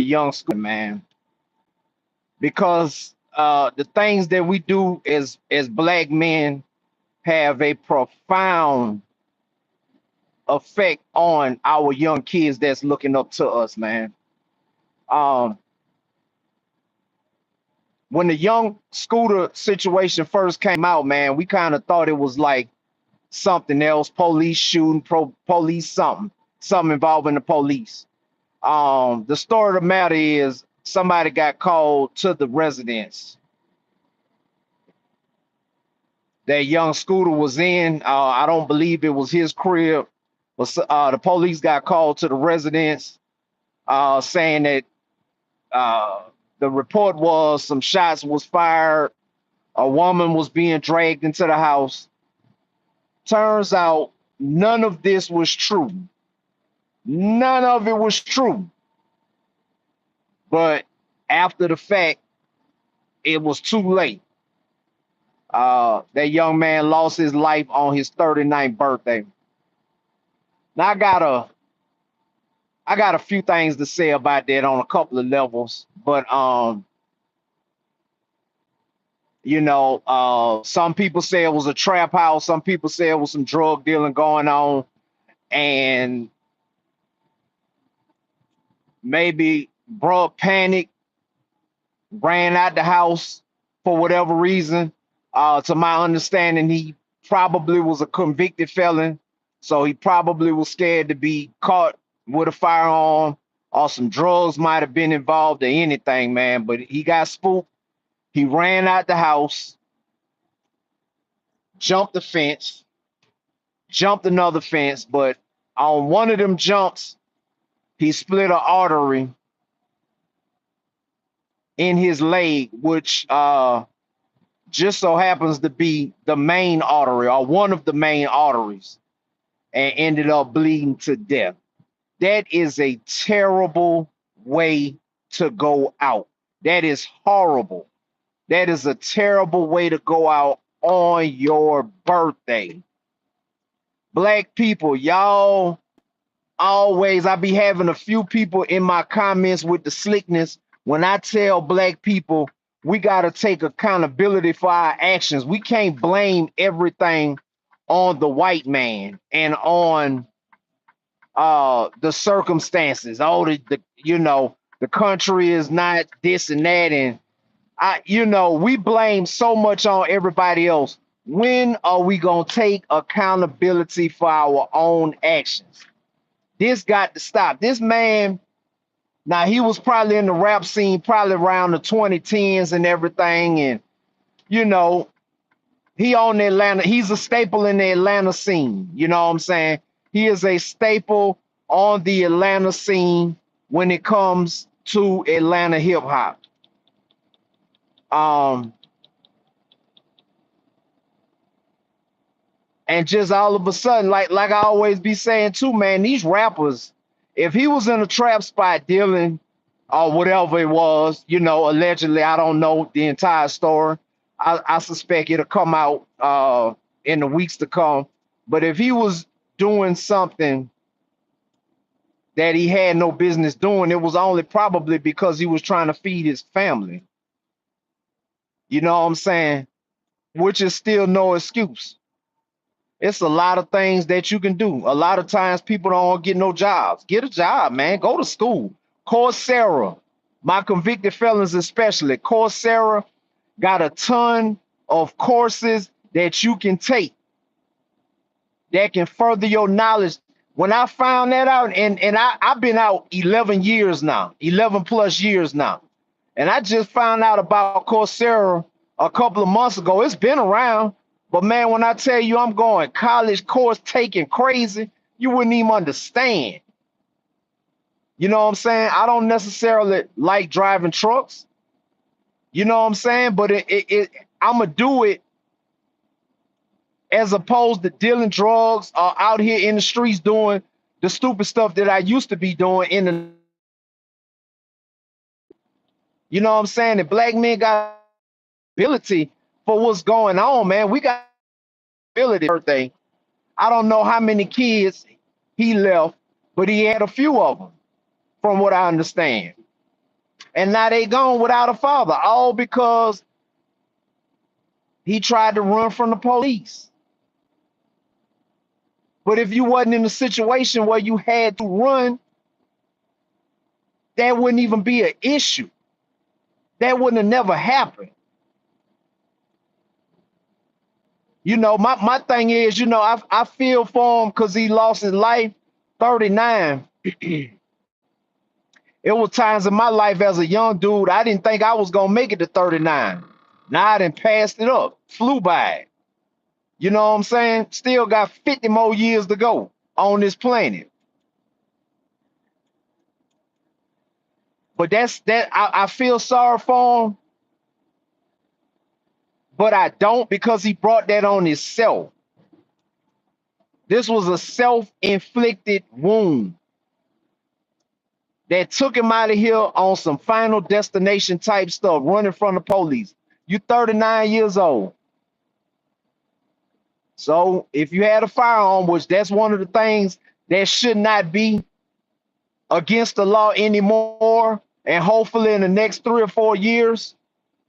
young school, man, because the things that we do as black men have a profound effect on our young kids that's looking up to us, man. Um, when the young scooter situation first came out, man, we kind of thought it was like something else, police shooting, police something involving the police. The story of the matter is somebody got called to the residence that young scooter was in. I don't believe it was his crib. But the police got called to the residence, saying that uh, the report was some shots was fired. A woman was being dragged into the house. Turns out none of this was true. None of it was true. But after the fact, it was too late. That young man lost his life on his 39th birthday. Now I got a few things to say about that on a couple of levels, but some people say it was a trap house, some people say it was some drug dealing going on, and maybe bro panic, ran out the house for whatever reason. To my understanding, he probably was a convicted felon, so he probably was scared to be caught with a firearm, or some drugs might have been involved or anything, man. But he got spooked. He ran out the house, jumped the fence, jumped another fence, but on one of them jumps, he split an artery in his leg, which just so happens to be the main artery or one of the main arteries, and ended up bleeding to death. That is a terrible way to go out. That is horrible. That is a terrible way to go out on your birthday. Black people, y'all always, I be having a few people in my comments with the slickness when I tell black people we got to take accountability for our actions. We can't blame everything on the white man and on the circumstances. Oh, the country is not this and that, and we blame so much on everybody else. When are we gonna take accountability for our own actions? This got to stop. This man, now he was probably in the rap scene probably around the 2010s and everything, and you know he on the Atlanta. He's a staple in the Atlanta scene. You know what I'm saying? He is a staple on the Atlanta scene when it comes to Atlanta hip hop. Um, and just all of a sudden, like I always be saying too, man, these rappers, if he was in a trap spot dealing or whatever it was, allegedly, I don't know the entire story. I suspect it'll come out in the weeks to come. But if he was doing something that he had no business doing, it was only probably because he was trying to feed his family. You know what I'm saying? Which is still no excuse. It's a lot of things that you can do. A lot of times people don't get no jobs. Get a job, man. Go to school. Coursera, my convicted felons especially, Coursera got a ton of courses that you can take that can further your knowledge. When I found that out, and I've been out 11 years now, 11 plus years now, and I just found out about Coursera a couple of months ago. It's been around, but man, when I tell you I'm going college course taking crazy, you wouldn't even understand. You know what I'm saying? I don't necessarily like driving trucks. You know what I'm saying? But I'm gonna do it as opposed to dealing drugs or out here in the streets doing the stupid stuff that I used to be doing in the. You know what I'm saying? The black men got ability for what's going on, man. We got ability. Birthday. I don't know how many kids he left, but he had a few of them, from what I understand. And now they gone without a father, all because he tried to run from the police. But if you wasn't in a situation where you had to run, that wouldn't even be an issue. That wouldn't have never happened. You know, my thing is, you know, I feel for him because he lost his life, 39. It was times in my life as a young dude, I didn't think I was gonna make it to 39. Now I done passed it up, flew by it. You know what I'm saying? Still got 50 more years to go on this planet. But that's that. I feel sorry for him, but I don't, because he brought that on himself. This was a self-inflicted wound that took him out of here on some Final Destination type stuff, running from the police. You 39 years old. So if you had a firearm, which that's one of the things that should not be against the law anymore, and hopefully in the next 3 or 4 years,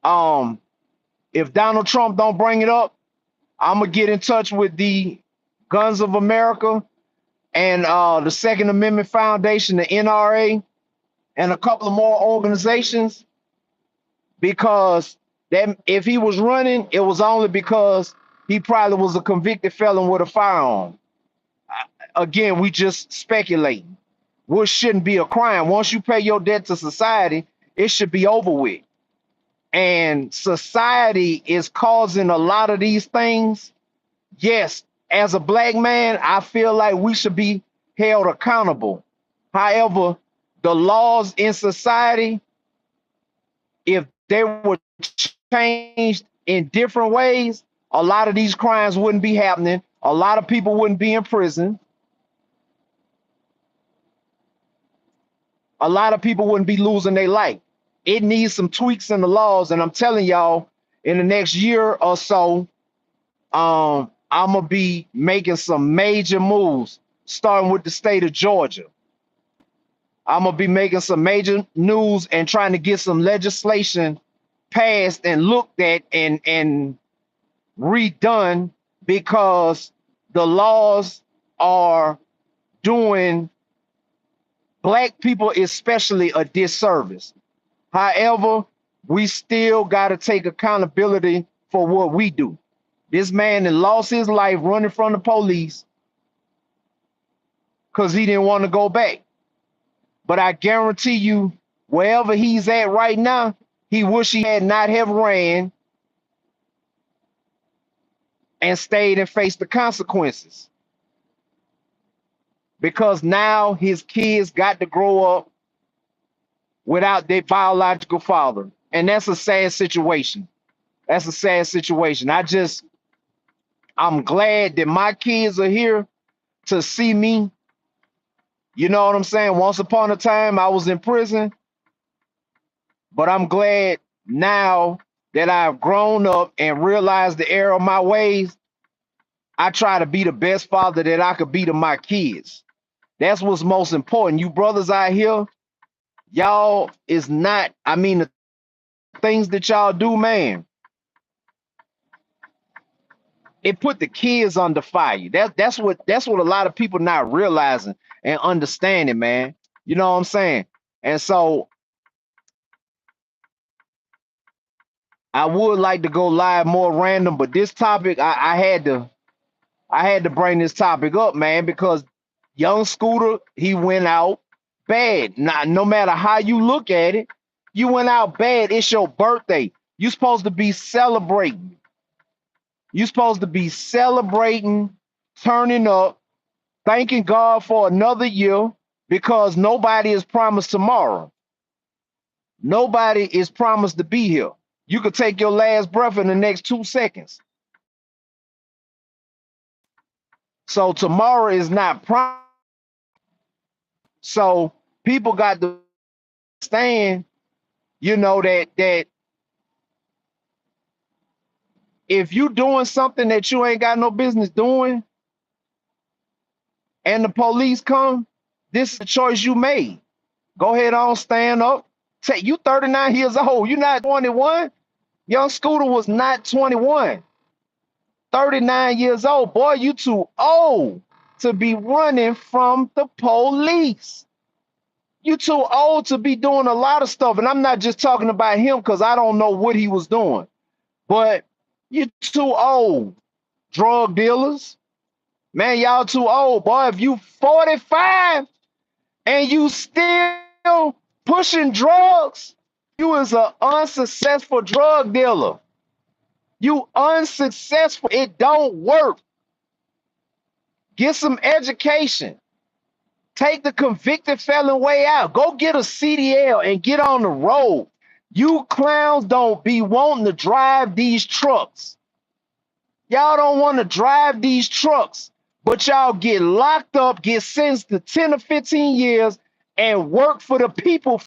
if Donald Trump don't bring it up, I'm gonna get in touch with the Guns of America and the Second Amendment Foundation, the NRA, and a couple of more organizations, because that if he was running, it was only because he probably was a convicted felon with a firearm. Again, we just speculating, which shouldn't be a crime. Once you pay your debt to society, it should be over with. And society is causing a lot of these things. Yes, as a black man, I feel like we should be held accountable. However, the laws in society, if they were changed in different ways, a lot of these crimes wouldn't be happening. A lot of people wouldn't be in prison. A lot of people wouldn't be losing their life. It needs some tweaks in the laws, and I'm telling y'all, in the next year or so, I'm gonna be making some major moves, starting with the state of Georgia. I'm gonna be making some major news and trying to get some legislation passed and looked at and redone, because the laws are doing black people especially a disservice. However, we still got to take accountability for what we do. This man that lost his life running from the police because he didn't want to go back. But I guarantee you, wherever he's at right now, he wish he had not have ran and stayed and faced the consequences. Because now his kids got to grow up without their biological father. And that's a sad situation. That's a sad situation. I'm glad that my kids are here to see me. You know what I'm saying? Once upon a time, I was in prison, but I'm glad now that I've grown up and realized the error of my ways. I try to be the best father that I could be to my kids. That's what's most important. You brothers out here, y'all is not, I mean, the things that y'all do, man, it put the kids under fire. That's what a lot of people not realizing and understanding, man. You know what I'm saying? And so I would like to go live more random, but this topic, I had to bring this topic up, man, because young Scooter, he went out bad. Now, no matter how you look at it, you went out bad. It's your birthday. You're supposed to be celebrating. You're supposed to be celebrating, turning up, thanking God for another year, because nobody is promised tomorrow. Nobody is promised to be here. You could take your last breath in the next 2 seconds. So tomorrow is not promised. So people got to understand, you know, that if you doing something that you ain't got no business doing and the police come, this is the choice you made. Go ahead on, stand up. You 39 years old. You're not 21. Young Scooter was not 21. 39 years old. Boy, you too old to be running from the police. You too old to be doing a lot of stuff. And I'm not just talking about him because I don't know what he was doing. But you too old. Drug dealers. Man, y'all too old, boy. If you 45 and you still pushing drugs, you is an unsuccessful drug dealer. You unsuccessful. It don't work. Get some education. Take the convicted felon way out. Go get a CDL and get on the road. You clowns don't be wanting to drive these trucks. Y'all don't want to drive these trucks, but y'all get locked up, get sentenced to 10 or 15 years, and work for the people